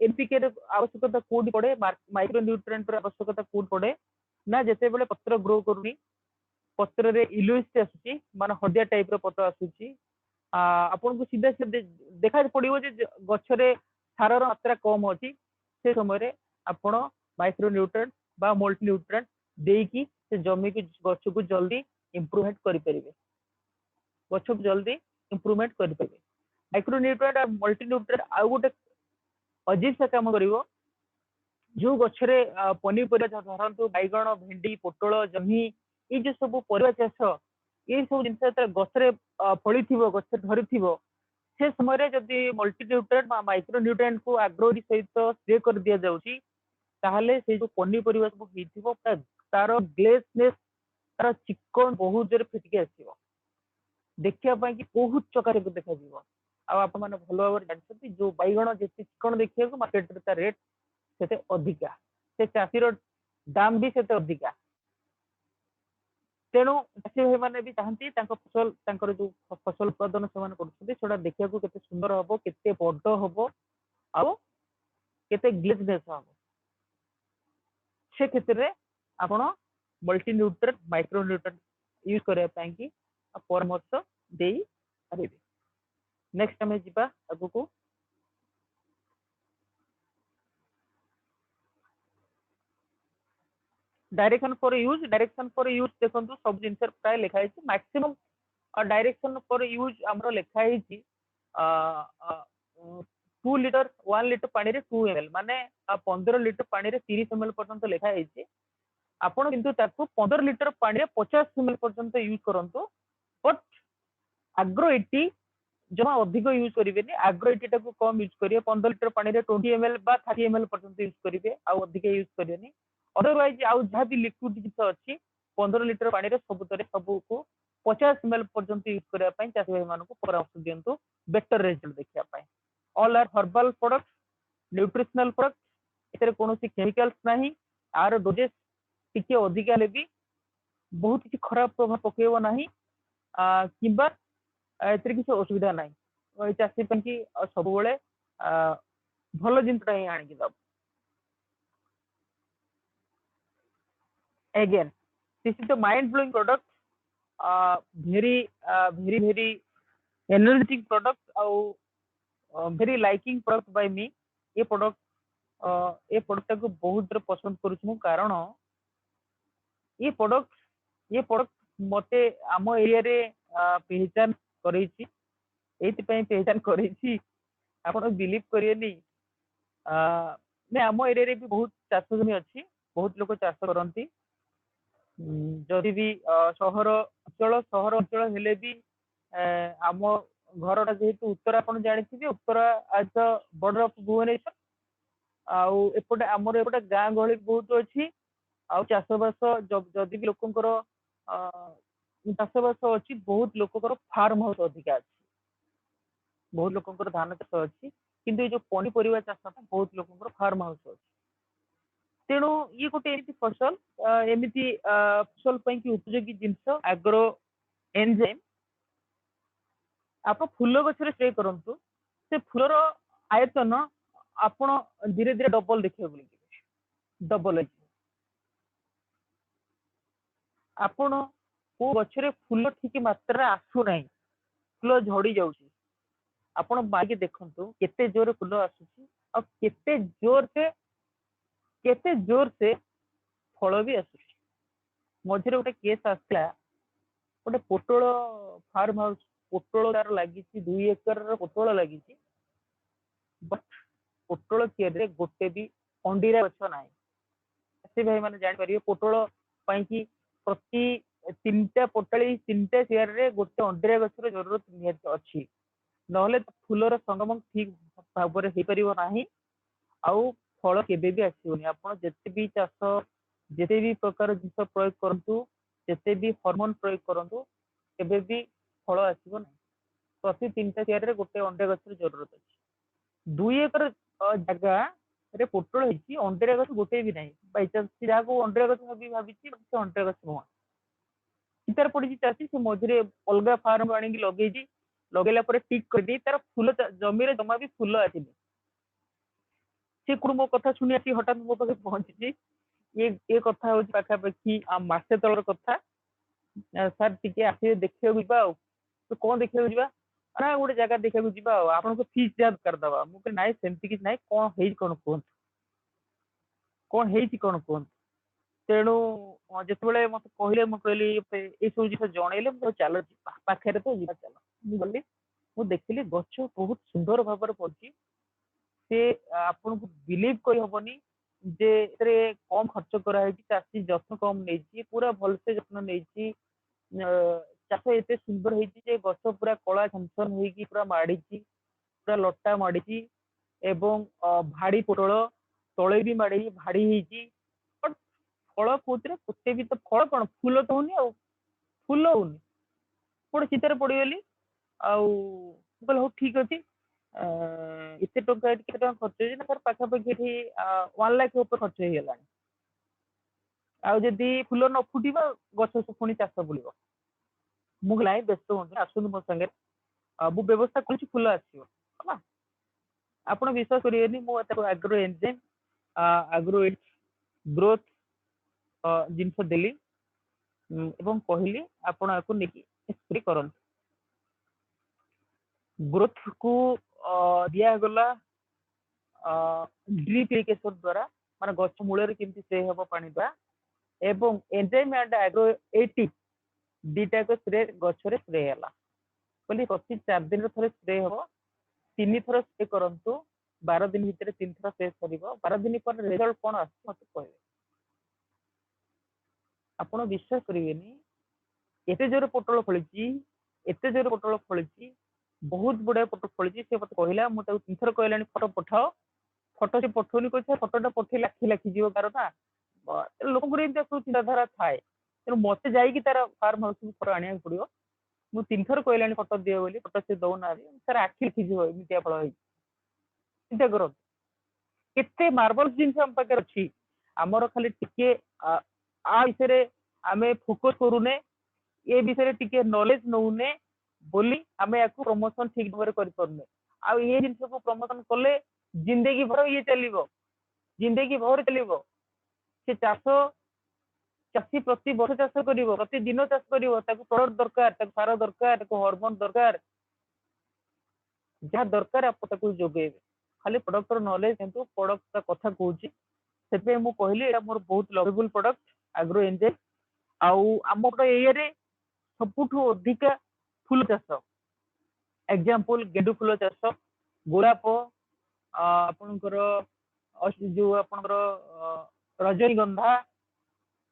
एनपीके आवश्यकता कौट पड़े माइक्रो न्यूट्रिएंट आवश्यकता कौट पड़े ना जिते बड़े पत्र ग्रो करूनी पत्र रे इलुइस्ट आसुची माने हदिया टाइप रो पत्र आसुची आपन को सीधा सीधे देखा पड़ो गछरे सार मात्रा कम अच्छी से समय आपण माइक्रो न्यूट्रिएंट बा मल्टी न्यूट्रिएंट देकी से जमी को गछ को जल्दी इम्प्रूवमेंट करें गछ को जल्दी इम्प्रूवमेंट करें माइक्रो न्यूट्रिएंट और मल्टी न्यूट्रिएंट आउ गोटे अजीब सा काम कर जो गछरे पनीपरिया धरतु बैगण भेंडी पोटल जह्नी ये जो सब परिवा चाष ये सब जिन गछरे फली गछ धरी से समय जदि मल्टी न्यूट्रिएंट माइक्रो न्यूट्रिएंट को एग्रोइट सहित स्प्रे कर दि जाउची ताहले से जो पनीपरिया सब होइथिबो तार ग्लेसनेस तार चिकन बहुत जोर फिटिकी आसो देखा कि बहुत चकार देखा आप भल भाव जानते जो बैगण जिते चिकन देखा मार्केट रेट से अधिका से चाषीर दाम भी से अधिका तेणु चाषी भाई मैंने भी चाहती फसल जो फसल उत्पादन से देखा केते सुंदर हम केते बड़ हम आउ केते ग्लेजनेस हम से क्षेत्र में आपण multi nutrient micro nutrient use करने की परामर्श दे पारे। नेक्स्ट आम जा आगु को डायरेक्शन फॉर यूज देखो सब जिन प्राय लिखाई मैक्सिमम डायरेक्शन फॉर यूज आमर लिखाई 2 लीटर 1 लीटर पानी रे 2 ml माने 15 लीटर पानी रे 30 ml पर्यंत लिखाई आपण किंतु ताकू 15 लीटर पानी रे 50 ml पर्यंत यूज करंतु बट आग्रो 80 जमा अधिक यूज करेंगे आग्रो 80 टाक कम यूज करेंगे 15 लीटर पानी रे 20 ml बा 30 ml पर्यंत यूज करेंगे आउ अधिक यूज करेंगे अदरवाइज आउ जहाँ भी लिक्विड जिन अच्छी 15 लीटर पानी रे सबू को 50 ml पर्यंत यूज करने चाषी भाई मान परामर्श दिंतु बेटर रिजल्ट देखा all are herbal product nutritional product एथे कौन केमिकल्स नहीं आर डोजेस टिके अधिका हेले भी बहुत किसी खराब प्रभाव पकेब ना किंबा एथिरे किसी असुविधा ना चाषी कि सब भल जिनसा ही आणिकी दब again this is the mind blowing product very energetic product au very liking product by me ये प्रोडक्ट को बहुत पसंद करूँ कारण ये प्रोडक्ट मते आम एरिया रे पहचान करेछि पहचान करेछि आपण बिलीव करियनी ने आम एरिया रे भी बहुत चाष जमी अच्छी बहुत लोग चाष करती जदि भी सहर अंचल हेले भी आम घर जेहेतु उत्तर आप जानते उत्तर आज बॉर्डर ऑफ भुवनेश्वर आउटे आमर एपटे गाँ गहली बहुत अच्छी आउ चाषबास जदि भी लोकंर चाषबास अच्छी बहुत लोकर फार्म हाउस अधिका अच्छी बहुत लोकंर धान चाष अच्छी किंतु ये जो पनीपरिया चाष बहुत लोकंर फार्म हाउस अच्छी तेणु ये गोटे एमती फसल एमती फसल की उपयोगी जिनस आग्रो एंजाइम आप फूल गचर स्प्रे करंतु से फूलर आयतन आपण धीरे धीरे डबल देखिए डबल आपण को गचरे फूल ठीक मात्रा आसुना फूल झड़ी जाउची आपण बागे देखंतु केते जोर फूल आसुची और केते जोर से फल भी आसुची मझे गोटे केस आसला गोटे पोटल फार्म हाउस पोटल तार लगी 2 एकर पोटल लगी बट पोटल किए गोटे भी अंडीरा गछ ना से भाई मैंने जापर पोटल कि प्रति 3टा पोटाली 3टा चेयर रे गोटे अंडीरा गछर जरूरत निहत अच्छी नहले फूलर संगम ठीक भाव में हो पार ना आउ फल केबे भी आसोनी आप जिते भी चाष जिते भी प्रकार जिन प्रयोग करूँ जिते भी हॉर्मोन प्रयोग करूँ केबे भी फल आसो ना प्रति 3टा चेयर रे गोटे अंडा गछर जरूरत अच्छी 2 एकर जगह रे पोटल होती अंडा गछ गोटे भी नहीं बै चांस जहाँ को अंडा गछ भाभी से अंडा गछ नुह चितार पड़ी चाषी से मझे अलग फार्म आनी लगे लगेला टिक कर तार फूल जमी जमा भी फूल आसनी सी कौन मो कथा शुणी आसी हठात मो पाखे पहुंची ये कथा हूँ पाखापाखि मसे तलर कथा सर टी आस देखा तो कौन देखा जा ना गोटे जगह देखा जा आपन को फीस जहाँ करदे मुझे ना सेमती किसी ना कौन है कौन कहतु कौन है कौन कहतु तेणु जिते मत कहले मुझे ये सब जिन जनइले चलो पाखे तो जा चलो गली मुझे देखिली गच बहुत सुंदर भाव पड़ी से आपन को बिलीव कर हबनी जे कम खर्च कराई चाषी जत्न कम नहीं पूरा भलसे जत्न नहीं चाष एत सुंदर होती गछ पूरा कला छनछन होगी पूरा माड़ी पूरा लटा माड़ी एवं भाड़ी पोटल तले भी माड़ी भाड़ी होती फल कौते भी तो फल कौन फूल तो होनी फूल होनी गोटे चितार पड़गली आल हूँ ठीक अच्छे एत टका खर्च ना सर पाखापाखि 1 लाख ऊपर खर्च हो गला ଆଉ ଯଦି ଫୁଲ ନ ଫୁଟିବ ଗଛ ପୁଣି ଚାଷ ବୁଲିବ। ମୁଁ ଲାଇ ବ୍ୟସ୍ତ ହୁଅନ୍ତୁ ଆସନ୍ତୁ ମୋ ସାଙ୍ଗରେ ମୁଁ ବ୍ୟବସ୍ଥା କରୁଛି ଫୁଲ ଆସିବ ହେଲା। ଆପଣ ବିଶ୍ୱାସ କରିବେନି ମୁଁ ତାକୁ ଆଗ୍ରୋ ଏନଜାଇମ୍ ଆଗ୍ରୋ ଗ୍ରୋଥ ଜିନିଷ ଦେଲି ଏବଂ କହିଲି ଆପଣ ଆକୁ ନେଇକି ସ୍ପ୍ରେ କରନ୍ତୁ। ଗ୍ରୋଥ को दिया गला ड्रिप इरिगेशन द्वारा माने गछ मूल केमती स्प्रे हम पानी द्वारा एवं एंजाइम एंड एग्रो 80 दीटा को स्प्रे गछरे स्प्रे हैला बोली प्रति 4 दिन थरे स्प्रे हम 3 थर स्प्रे करंतु 12 दिन भीतर 3 थर स्प्रे करिवो 12 दिन पर रिजल्ट कोन आछी मते कहबे। आपण विश्वास करिवेनी एते जोर पोटल फळिची एते जोर पोटल फळिची बहुत बड़ा फोटो फड़ी से मत कहला मुझे 3 थर कहलानी फोटो पठाओ फोटो से पठौनी कह फोटोटा पठे लाखी लाखी जीव कार ना लोक सब चिंताधारा थाए तेणु मत जाइए तार फार्म हाउस फोटो आने पड़ो मुझे 3 थर कहलानी फोटो दिए बोली फोटो से दौना तार आखि लाखीजी एमती फल चिंता कर केते मार्बल जिनस आम पाखे अच्छी आमर खाली टिके आ विषय आम फोकस करूने ये विषय टिके नॉलेज नौने बोली आमे याकू प्रमोशन ठीक भाव कर परने आ ये जिनस को प्रमोशन कले जिंदगी भर ये चलिबो जिंदगी भर चलिबो से चाष चाषी प्रति वर्ष चाष करिवो प्रति दिन चाष करिवो ताको प्रोडक्ट दरकार ताको सार दरकार ताको हार्मोन दरकार जहाँ दरकार आप ताको जोगेबे खाली प्रोडक्ट नॉलेज किंतु प्रोडक्ट कथा कहूची सेपे मु कहली एटा मोर बहुत लवेबल प्रोडक्ट एग्रो एनजाइम आउ आमर एरिया रे सबुठु अधिका फूल चाष एग्जांपल गेंडू फूल चाष गोलाप आपणकर जो आपणकर रजनीगंधा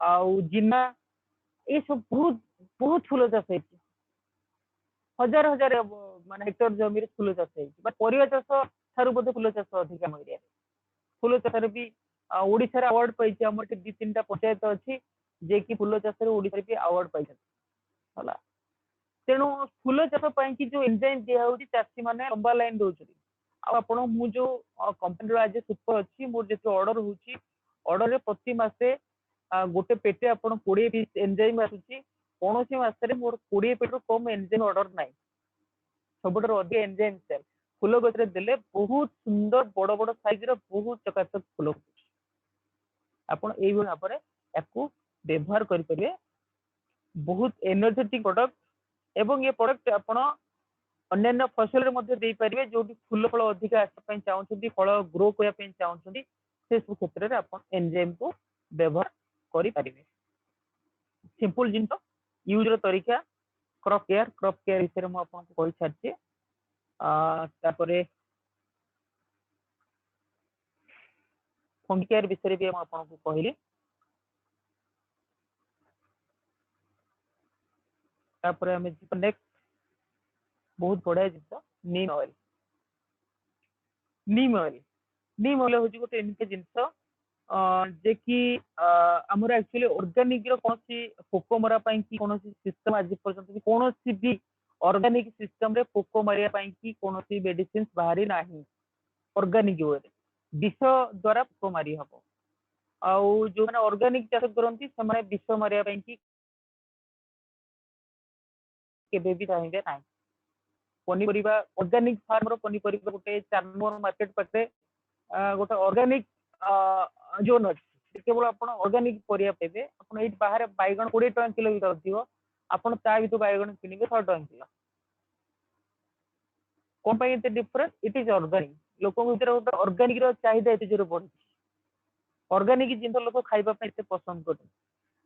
आउ जिना ये सब बहुत बहुत फूल चाष है हजार हजार माने हेक्टर जमीन फूल चाष है परिवा चाष ठारू बोधे फूल चाष अधिक आम एरिया फूल चाष भी ओडिशा अवार्ड पाई आम 2-3टा पंचायत अच्छी जे कि फूल चाष ओडिशा भी अवार्ड पाई है तेणु फूल चाष कि जो एंजाइम दिया चाषी मैंने लंबा लाइन दौरान आपण मु जो कंपनी आज सुपर अच्छी मोर जो ऑर्डर होची ऑर्डर रे प्रति मासे गोटे पेटे आपण 20 पीस एंजाइम आसुची कौन सी मासरे मोर 20 पेट कम एंजाइम ऑर्डर नाइ सबुठ अधिक एंजाइम सेल फूल गछरे देले बहुत सुंदर बड़ बड़ साइज रो बहुत चकाचक फूल आपण एई भाव पर याकू व्यवहार करि परिबे बहुत एनर्जेटिक प्रोडक्ट एवं ये प्रोडक्ट आपण अन्य फसल दे पारे जो फूल फल अधिक आसपा चाहते फल ग्रो करने चाहते से सब क्षेत्र में आप एंजाइम को व्यवहार करें सिंपल जिनस यूज तरीका क्रॉप केयर विषय में आपको कही सारी फंगी केयर विषय भी आपको कहली नेक्स्ट बहुत बढ़िया जिनस नीम ऑयल नीम ऑयल नीम ऑयल हूँ गोटे एमती जिनस जे कि आमर एक्चुअली ऑर्गेनिक रो कौन सी पोको मरा कि कौन सिस्टम आज पर्यंत कौन भी ऑर्गेनिक सिस्टम रे पोको मारिया कि कौन मेडिसिन बाहरी ना ऑर्गेनिक वे विष द्वारा पोको मारी हम आउ जो मैंने ऑर्गेनिक चाष करती से विष मारिया कि केबे भी चाहिए ना पनीपरिया ऑर्गेनिक फार्म पनीपरिया गोटे 4 नंबर मार्केट पाखे गोटे ऑर्गेनिक जोन अच्छी केवल आप ऑर्गेनिक परिया पाइबे आप बाहर बैगण 20 टका किलो भर थी आपड़ ता भर बैगण किणवे 100 टका किलो कौन पाई डिफरेंस इट इज ऑर्गेनिक लोक भर गोटे ऑर्गेनिक चाहिदा एत जोर बढ़ी ऑर्गेनिक जिन लोक खाइबा पसंद कर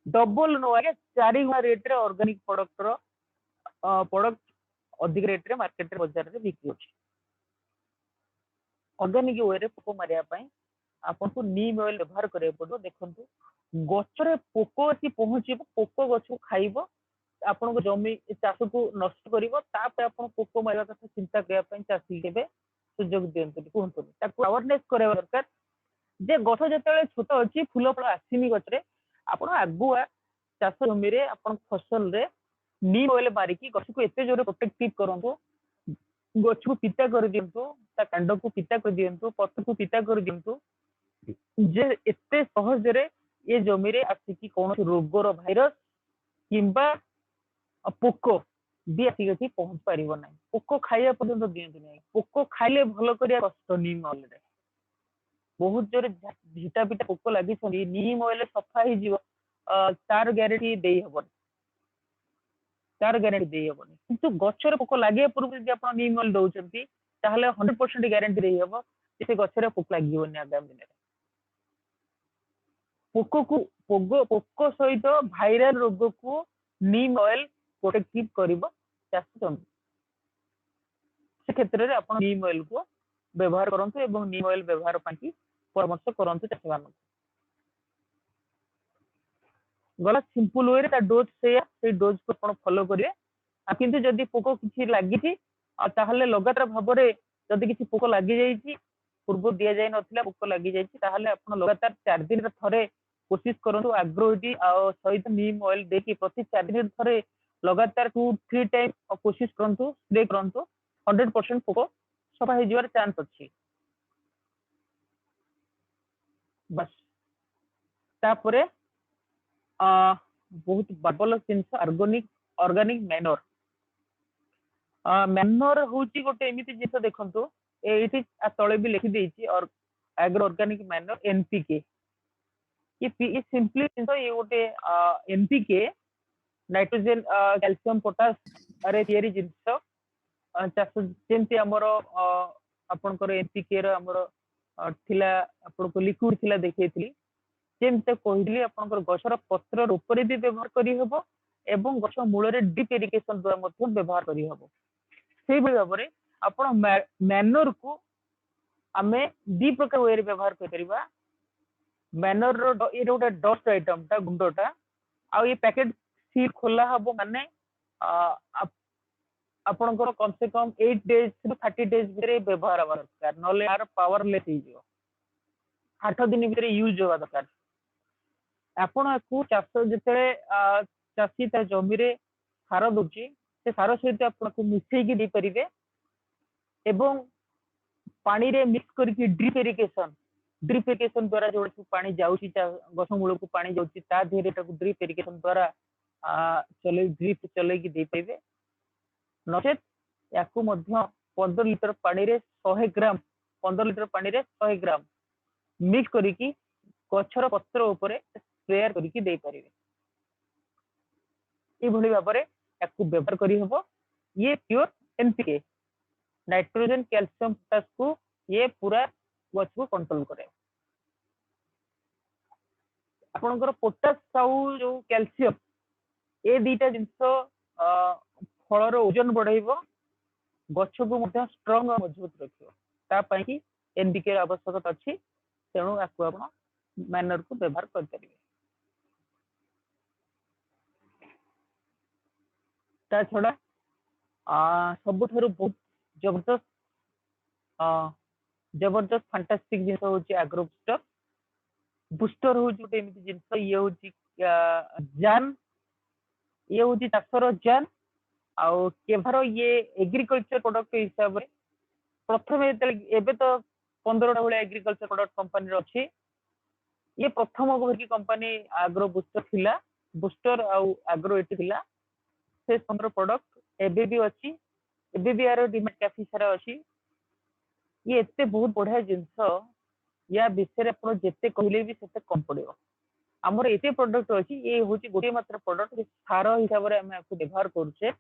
डबल नो आगे 4 गुणा रेट ऑर्गेनिक प्रोडक्ट अधिक रेट रे मार्केट रे बाजार रे बिक्री होची ऑर्गेनिक वे रे पोको मारिया आपको नीम ऑयल व्यवहार करिया पड़ो देखंतु गछरे पोको आसी पहुँचबो पोको गछ को खाइबो आपन जमी चाष को नष्ट करिवो तापर आपन पोको मारिया कथा चिंता करिया चाषी केबे सुजोग दियंतु कहंतु ताको अवेयरनेस करबा दरकार जे गछ जतले छोट अछि फूल फल आसीनी गछरे आपन आगुआ चाष जमी रे आपन फसल रे नीम ऑयल मारिकी गछ को एते जोरे प्रोटेक्टिव करंतु गछ को पिता कर दियंतु ता कांड को पिता कर दियंतु पत्र को पिता कर दियंतु जे एते सहज रे ये जमी रे आसिकी कौन रोगर भाइरस किंबा पोक भी आसिक पहुंच पार ना पोक खाया पर्यंत दिखती ना पोक खाइले भल कर कष्ट नीम ऑयल रे बहुत जोर झीटा पिटा पोक लगी नीम ऑयल सफा हो तार ग्यारंटी दे हेबनी तार ग्यारंटी दे हेबनी किंतु गचर पोक लगे पूर्व जब आप नीम ऑयल दौरान 100% ग्यारंटी दे हेब से गचर पोक लगे आगामी दिन पोक को पोक सहित भाइराल रोग को नीम ऑयल प्रोटेक्टिव कर चाष जमी से क्षेत्र में आप नीम ऑयल को व्यवहार करते नीम ऑयल व्यवहार परामर्श करते चाष मान गला सिंपल वे डोज से डोज को आप फॉलो करेंगे किंतु जदि पोक किसी लगी लगातार भाव में जदि किसी पोक लगी पूर्व दि जाए ना पोक लगी आप लगातार 4 दिन थे कोशिश करूँ आग्रोहिटी सहित नीम ऑयल देखिए प्रति 4 दिन थे लगातार 2-3 टाइम कोशिश करूँ स्प्रे करूँ 100% पोक सफा हो चांस अच्छी बस तापर बहुत बाबल जिनस ऑर्गेनिक मैनर मैनर हूँ गोटे एमती जिन देखो ये तले भी लिखिदे एग्रो ऑर्गेनिक मैनर एनपीके ये सिंपली जिन ये गोटे एनपीके नाइट्रोजेन कैल्शियम पोटास रे तैयारी जिनस चाष जमती आमर आपणकर एनपीके आमर थिला आपको लिक्विड थिला देखी जमती कहली आपंकर गछर पत्र रूप भी व्यवहार करहब एवं गछ मूल ड्रिप इरिगेशन द्वारा व्यवहार करहब से भाव में आप मैनर को आम 2 प्रकार वे व्यवहार कर मैनर ये गोटे डस्ट आइटम टा गुंडटा आ ये पैकेट सील खोला हम माने आपणकर कम से कम 8 days to 30 days भितर व्यवहार हवा दरकार नले यार पावरलेस हो 8 दिन भितर यूज हवा दरकार आपण को चाष जिते चाषी ता जमी रे सार दूची से सार सहित आपको मिसेकी दे परिबे एवं पानी रे मिक्स करके ड्रिप इरिगेशन द्वारा जो पानी जाउची गछ मूल को पानी जाउची ता धीरे ड्रिप इरिगेशन द्वारा ड्रिप चले दे पाइबे नचेत या 15 लीटर पानी रे 100 ग्राम 15 लीटर पानी रे 100 ग्राम मिक्स करिकी गछर पत्र उपरे स्प्रेयर करिकी दे परिबे ए भली भाव में याकू व्यवहार करी हबो ये pure NPK nitrogen calcium potash को ये पूरा गछ को कंट्रोल करे आपनकर पोटास साउ जो कैल्शियम ए दीटा जिंस फलर ओजन बढ़ाइबो गछ को मध्य स्ट्रांग और मजबूत रखियो ता पई कि एनपीके आवश्यकता अछि तेणु याकू आपण मैनर को व्यवहार कर परिबे ता छड़ा सबुठारु बहुत जबरदस्त जबरदस्त फैंटास्टिक जिन हूँ एग्रो बुस्टर हूँ गोटे एमती जिन ये हूँ जान ये हूँ चाषर जान आउ केभार ये एग्रीकल्चर प्रोडक्ट हिसाब से प्रथम एबे तो 15टा भाई एग्रीकल्चर प्रोडक्ट कंपनी अच्छी ये प्रथम भरकी कंपनी आग्रो बुस्टर थिला बुस्टर आउ आग्रो एटी थिला से 15 प्रोडक्ट एबे भी अच्छी एबे भी यार डिमांड काफी सारा अच्छी ये एते बहुत बढ़िया जिनस या विषय आप जिते कहले भी सेते कम पड़ो आमर एते प्रोडक्ट अच्छी ये हूँ गोटे मात्र प्रोडक्ट सार हिसाब से आम आपको व्यवहार करुचे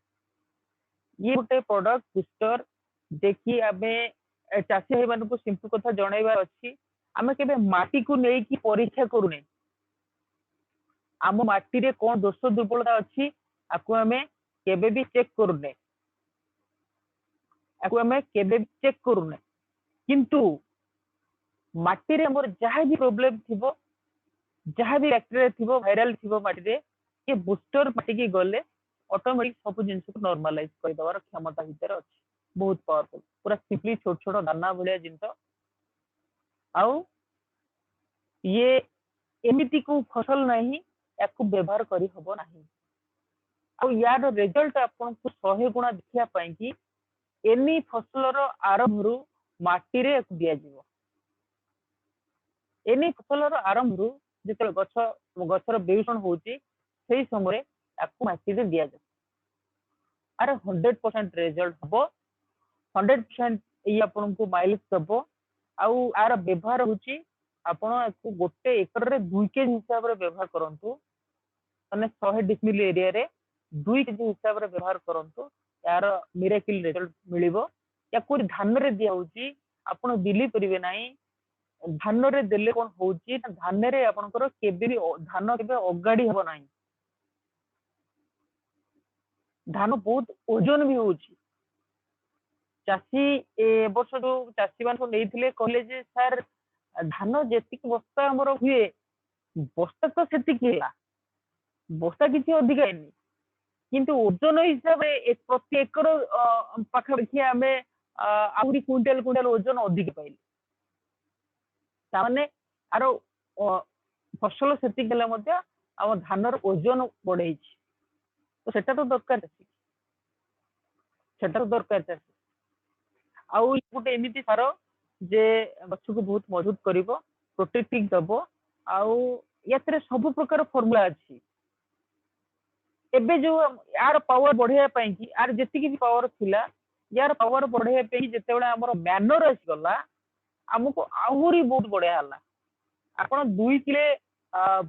ये गोटे प्रोडक्ट बुस्टर देखिए आम चाषी भाई मान सिंपल कथा जनइबार अच्छी आम के माटी को लेकिन परीक्षा करूने आम माटी रे कौन दोष दुर्बलता अच्छी आपको आम केबे भी चेक करूने चेक करूने किंतु माटी रे हमर जहाँ भी प्रॉब्लम थिबो जहाँ भी बैक्टीरिया थिबो वायरल थिबो माटी रे ये बूस्टर माटी की गले ऑटोमेटिक सब जिन को नॉर्मलाइज कर देवार क्षमता भीतर अच्छी बहुत पावरफुल पूरा सिंपली छोट छोट दाना भाया जिनस आउ ये एमिति को फसल नहीं याकू व्यवहार करी हबो नहीं आउ यार रिजल्ट आपन को 100 गुणा देखिया पाई कि एनी फसलर आरंभ माटी रे दिया जीवो एनी फसलर आरंभ जिते गछर बेउषण होची सेही समय ताकू माटी दे दिया जाए अरे 100% रिजल्ट हबो 100% ये आपन को माइलेज दबो आउ आर व्यवहार होची आपण गोटे एकर रे 2 केजी हिसाब रे व्यवहार करंतु माने 100 डिसमिल एरिया रे 2 केजी हिसाब रे व्यवहार करंतु यार मिरेकल रिजल्ट मिलिबो या कोई धान रे दिया होची आपण बिलीव करिवे नाही धान रे देले कोन होची धान रे आपनकर केबे भी धान केबे अगाडी हबो नाही धान बहुत ओजन भी होची चासी ए वर्ष जो चासी मान को नेइथिले कहले जे सर धान जेतिक बस्ता हमर हुए बस्ता तो सेतिक हेला बस्ता किछि अधिक हैनी किंतु ओजन हिसाब रे प्रति एकर पाखा देखि हमें आउरी क्विंटल क्विंटल ओजन अधिक पाइले ताने आरो फसल सेतिक हेला मध्य आ धानर ओजन बढ़ै छि तो सेटा तो दरकार अछि सेटा तो दरकार अछि आउ गोटे एमिति सार जे गछ को बहुत मजबूत करिवो प्रोटेक्टिंग दबो आउ यात्रे सब प्रकार फॉर्मूला अछि एबे जो यार पावर बढ़िया पई कि यार जेतिकी भी पावर थिला यार पावर बढ़िया पई जेतेबेला हमर मैनर आसी गला हमको आहुरी बहुत बढ़िया हला आपण 2 किले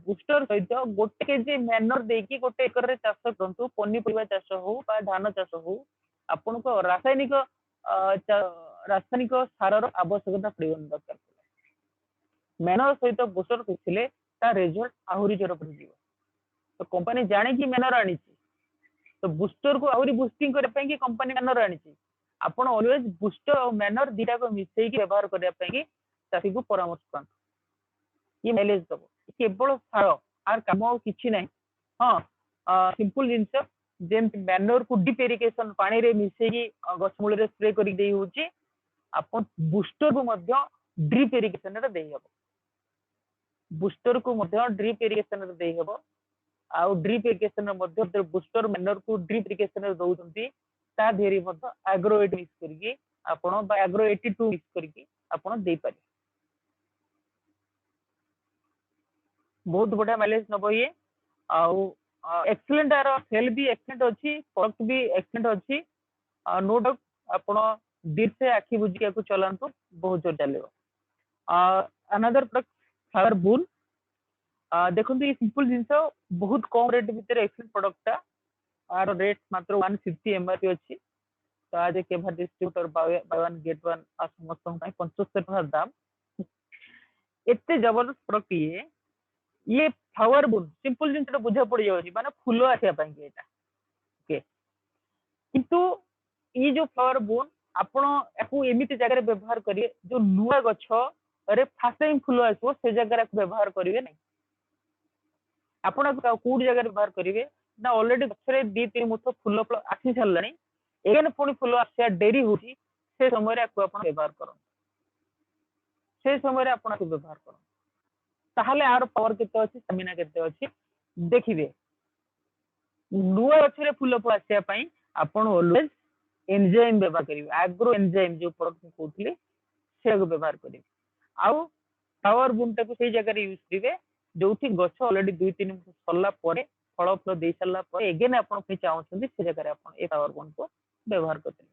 बूस्टर सहित गोटे केजी मैनर देकी गोटे एकर रे चाष करंतु पन्नी परिवा चाष हो बा धान चाष हो आपण को रासायनिक सारर आवश्यकता पड़न दरकार मैनर सहित बूस्टर करथिले ता रिजल्ट आहुरी जर पड़ जीव तो कंपनी जाने कि मैनर आनी तो बूस्टर को आहुरी बूस्टिंग करने पे कि कंपनी मैनर आनी आपण ऑलवेज बूस्टर और मैनर दीटा को मिसई व्यवहार करने पे चाषी को परामर्श करंतु ये माइलेज दबो केवल सार आर काम और किछि नै हां सिंपल जिंस जेम मैनर को डिप इरिगेशन पानी रे मिसई गछ मूल रे स्प्रे करी देई होची आपण बूस्टर को मध्य ड्रिप इरिगेशन रे देई हबो बूस्टर को मध्य ड्रिप इरिगेशन रे देई हबो आउ ड्रिप इरिगेशन मध्य बूस्टर मैनर को ड्रिप इरिगेशन रे दउचंती ता धेरी मध्य एग्रोएट मिक्स करके आपण बा एग्रो 82 मिक्स करके आपण देई पारे बहुत बढ़िया माइलेज नबो ये आउ एक्सीलेंट आर सेल भी एक्सीलेंट अछि प्रोडक्ट भी एक्सीलेंट अछि नो डाउट आपण दिल से आखि बुझिया को चलांतु बहुत जोर चलेबो अनदर प्रोडक्ट फ्लावर बुल देखो ये सिंपल जिंस बहुत कम रेट भीतर एक्सीलेंट प्रोडक्ट आर रेट मात्र 150 एमआरपी अछि तो आज केभा distributor buy one get one आ समस्त 75 टका दाम एते जबरदस्त प्रोडक्ट ये फ्लावर बुल सिंपल जिंस बुझा पड़ जाउची माने फूल आसिया पई के एटा ओके किंतु ये जो फ्लावर बुल आपण याकू एमिति जगह रे व्यवहार करिए जो नुआ गछ रे फास्ट टाइम फूल आसो से जगह रे व्यवहार करिवे नै आपण कोड जगह रे व्यवहार करिवे ना ऑलरेडी गछरे 2-3 मुठ फूल आसी छललानी एगन पुनी फूल आसिया डेरी होची से समय रे याकू आपण व्यवहार करन से समय रे आपण व्यवहार करन ताहले आर पावर केते अछि स्टेमिना केते अछि देखिबे नुआ गछरे फूल आसिया पई आपण ऑलवेज एंजाइम व्यवहार करिवे एग्रो एंजाइम जो प्रोडक्ट कहउतली से को व्यवहार करिवे आउ पावर बुनटा को सही जगह रे यूज करिवे जोठी गछ ऑलरेडी 2-3 सरला परे फल फल दे सरला परे अगेन आपण पे चाहउछन से जगह रे आपण ए पावर बुन को व्यवहार करते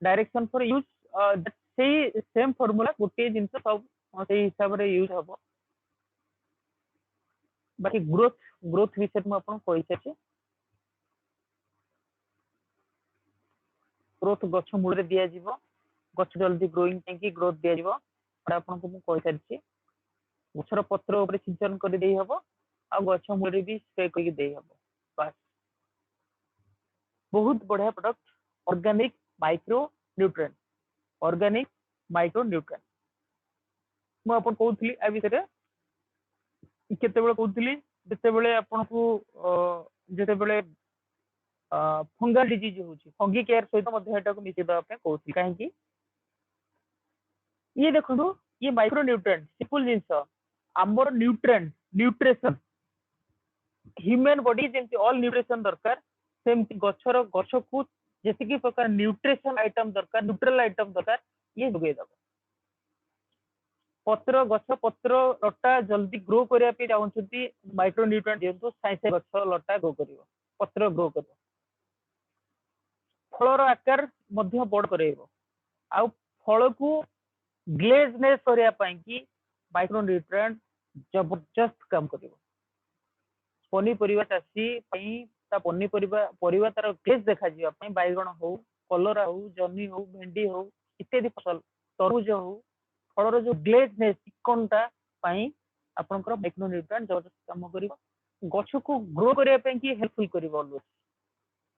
डायरेक्शन फॉर यूज सही सेम फार्मूला गोटे जिंस सब सही हिसाब रे यूज हबो बाकी ग्रोथ विषय में आपन कहि छै ग्रोथ गछ मूल रे दिया जीवो गछ जल्दी ग्रोइंग कि ग्रोथ दिया जीवो आपन को कहि सारछि गछर पत्र ऊपर सिंचन कर देई हबो आ गछ मूल रे भी स्प्रे करके देई हबो बस बहुत बढ़िया प्रोडक्ट ऑर्गेनिक माइक्रो न्यूट्रिएंट मु आपन कहउथली आ विषय केते बेले कहउथली जेते बेले आपन को जेते बेले फंगल डिजीज होची फंगी केयर सहित मध्ये एटा को मिसि दवा पे कहउथली काहे कि ये देखो ये माइक्रो न्यूट्रिएंट सिंपल जिंस आमर न्यूट्रिएंट न्यूट्रिशन ह्यूमन बॉडी जेंति ऑल न्यूट्रिशन दरकार सेमती गछर गछ को जेतिकी प्रकार न्यूट्रिशन आइटम दरकार न्यूट्रल आइटम दरकार ये जोगे दब पत्र गछ पत्र लटा जल्दी ग्रो करिया पे चाहउछंती माइक्रो न्यूट्रिएंट दियंतु साइंस गछ लटा ग्रो करिवो पत्र ग्रो करिवो फलर आकार मध्य बड़ करेइबो आ फल को ग्लेजनेस करिया पई कि माइक्रो न्यूट्रिएंट जबरदस्त काम करिवो पनी परिवा चासी पई ता पनी परिवा तार ग्लेज देखा जिवा पई बैगण हो कलरा हो जन्नी हो भेंडी हो इत्यादि फसल तरबूज हो फलर जो ग्लेजनेस चिकनटा पई आपनकर माइक्रो न्यूट्रिएंट जबरदस्त काम करिवो गछ को ग्रो करिया पई कि हेल्पफुल करिवो ऑलवेज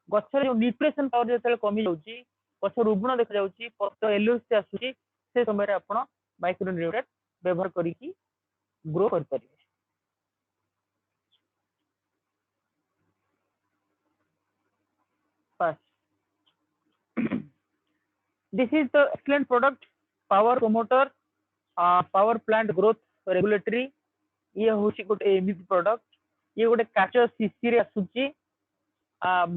गछर जो न्यूट्रिशन पावर जेतले कमी जाउची गछ रुग्ण देखा जाउची पत्र एलुसी आसुची से समय आपण माइक्रो न्यूट्रिएंट व्यवहार करिकी ग्रो कर परिबे first this is the excellent product power promoter power plant growth regulatory ये होची गोटे एमिति प्रोडक्ट ये गोटे काच सीसी रे आसुची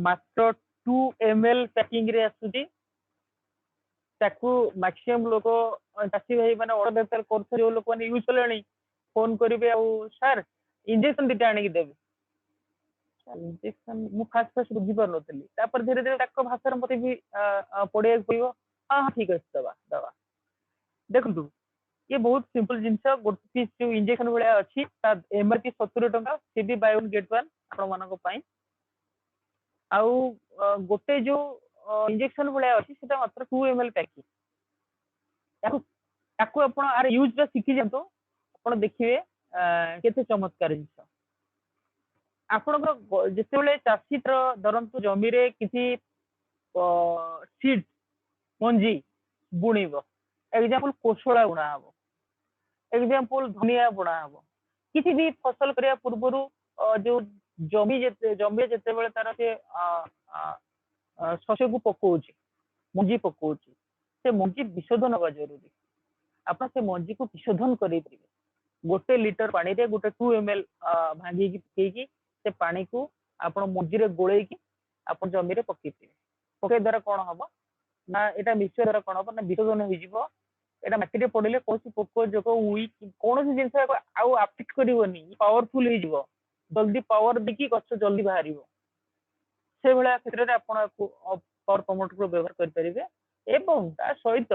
मात्र 2 ml पैकिंग रे आसुची ताकू मैक्सिमम लोक चासी भाई माने ऑर्डर देतर करथि जो लोक माने यूज करलेनी फोन करिवे आ सर इंजेक्शन दिटा आनी देबे इंजेक्शन मु फास्ट फास्ट बुझी पर नथली तापर धीरे धीरे ताको भाषा मते भी पड़े पड़ो हाँ हाँ ठीक अछि दवा दवा देखंतु ये बहुत सिंपल जिंस गोटे पीस जो इंजेक्शन भलिया अछि ता एमआरपी 70 टंका सी भी बाय वन गेट वन आपण मानको पई आउ गोटे जो इंजेक्शन भलिया अछि सेटा मात्र 2 ml पैकिंग ताको ताको आपण आर यूज रा सिखि जंतो आपण देखिबे केते चमत्कार जिंस आपण जिते बेले चाषी धरतु जमी रे किसी सीड मंजी बुणीब एग्जांपल कोशला बुणा हम एग्जांपल धनिया बुणा हम किसी भी फसल करिया पूर्व जो जमी जिते बेले तार से शस्य को पकाउछि मंजी पकाउछि से मंजी विशोधन हवा जरूरी आप से मंजी को विशोधन करें गोटे लिटर पानी रे गोटे 2 ml भांगी पकईकी से पानी को आपण मंजी रे गोळेई की आपण जमी रे पकई द्वारा कौन हम ना एटा मिक्सचर द्वारा कौन हम ना विशोधन हो जिवो एटा माटी रे पड़िले कोसी पोको जोक उई कोनोसी जिंस आउ अफेक्ट करिवोनी पावरफुल हो जिवो जल्दी पावर दिकी गछ जल्दी बाहरिवो से भला क्षेत्र रे आपण पावर प्रमोटर को व्यवहार कर परिबे एवं ता सहित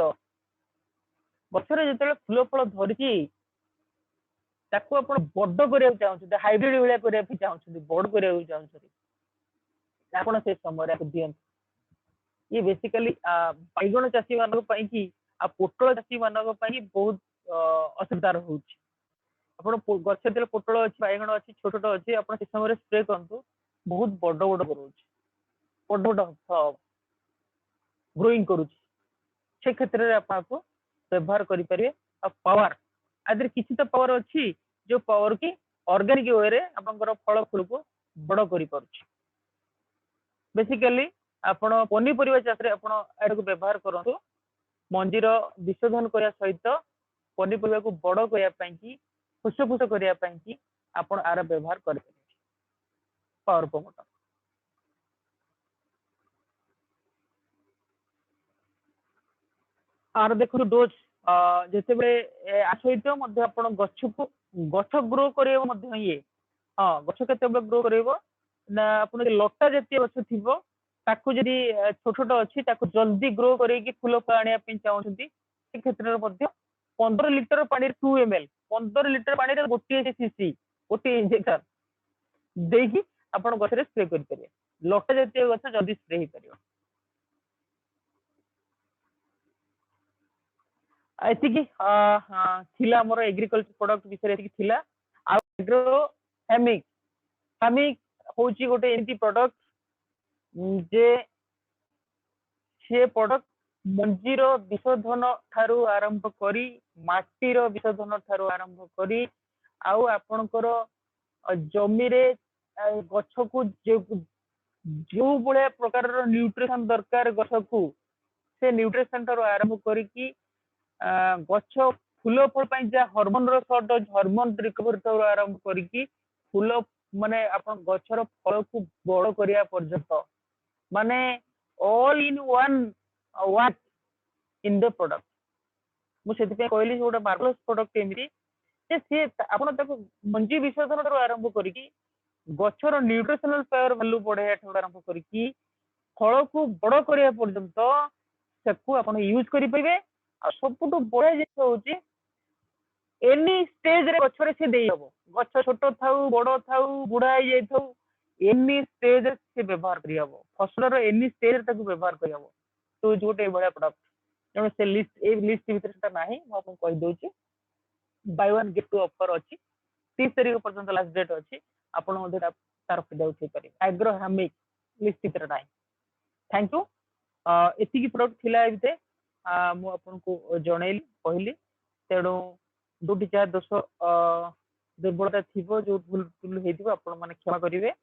गछरे जेतले फूल फल धरिकी ताको आपण बड्ड करिया चाहउछथि हाइब्रिड भलिया करिया चाहउछथि बड़ करिया चाहउछथि आपण से समय रे दियन ये बेसिकली बैगण चासी मानक पई की आ पोटल चासी मानक पई बहुत असुविधा होउछि आपण गछ तेल पोटल अछि बैगण अछि छोट छोट अछि आपण से समय रे स्प्रे करंतु बहुत बड्ड बड्ड करूछि बड्ड बड्ड ग्रोइंग करूछि से क्षेत्र रे आपण को व्यवहार करि परिबे आ पावर आदर किसी तो पावर अच्छी जो पावर की ऑर्गेनिक वे रे आपनकर फल फूल को बड़ करि परछि बेसिकली आपण पनी परिवा चाष रे आपण एड को व्यवहार करंतु मंजीर विशोधन करिया सहित पनी परिवा को बड़ करिया पई की फुस फुस करिया पई की आपण आर व्यवहार करि पावर प्रमोटर आर देखु डोज जेते बेले सहित गछ को गछ ग्रो कर ये हाँ गछ के ग्रो कर ना आप लटा जातीय गछ थी ताकू जदि छोट छोट अच्छी जल्दी ग्रो करके फूल फल आने चाहते से क्षेत्र में 15 लिटर पानी 2 ml 15 लिटर पानी गोटे सीसी गोटे इंजेक्शन देकी आप गछ स्प्रे करेंगे लटा जातीय गछ जल्दी स्प्रे हो पार एतिकी थिला हमर एग्रीकल्चर प्रोडक्ट विषय एतिकी थिला आ एग्रो हेमिक हेमिक होची गोटे एंटी प्रोडक्ट जे से प्रोडक्ट मंजीर विशोधन ठारू आरंभ करी माटीर विशोधन ठारू आरंभ करी आउ आपनकर जमी रे गछ को जो बड़े प्रकार न्यूट्रिशन दरकार गछ को से न्यूट्रिशन ठारू आरंभ करी गछ फूल फल हॉर्मोन सर्ट हॉर्मोन रिकवरी ठारू आरंभ करी फूल माने अपन गछर फल को बड़ करिया पर्यंत माने all in one work in the product मुझे कहली गोटे मार्वलस प्रोडक्ट एमती जे सी आप मंजी विशोधन ठार आरंभ करी गचर न्यूट्रिशनल पावर भैल्यू बढ़ाया ठार आरंभ करी फल को बड़ करने पर्यंत से यूज करेंगे आ सब बड़ा जिन हूँ एनी स्टेज रे गछरे से देई हबो गछ छोट थाउ बड़ थाउ बुढ़ा हो जाई थाउ एनी स्टेज से व्यवहार करी हबो फसल रो एनी स्टेज ताको व्यवहार करी हबो तो जोटे बड़ा प्रोडक्ट तेणु से लिस्ट ए लिस्ट भीतर सेटा नाही म आपन कहि दोची buy one get two offer अछि 30 तारिख पर्यंत लास्ट डेट अछि आपन मध्ये तार फायदा उठै पारे एग्रो हामिक लिस्ट भीतर नाही थैंक यू एति की प्रोडक्ट थिला एते मु आपन को जणैली कहली तेणु दुटी चार दोष दुर्बलता थी जो भूल भूल होती आप क्षमा करेंगे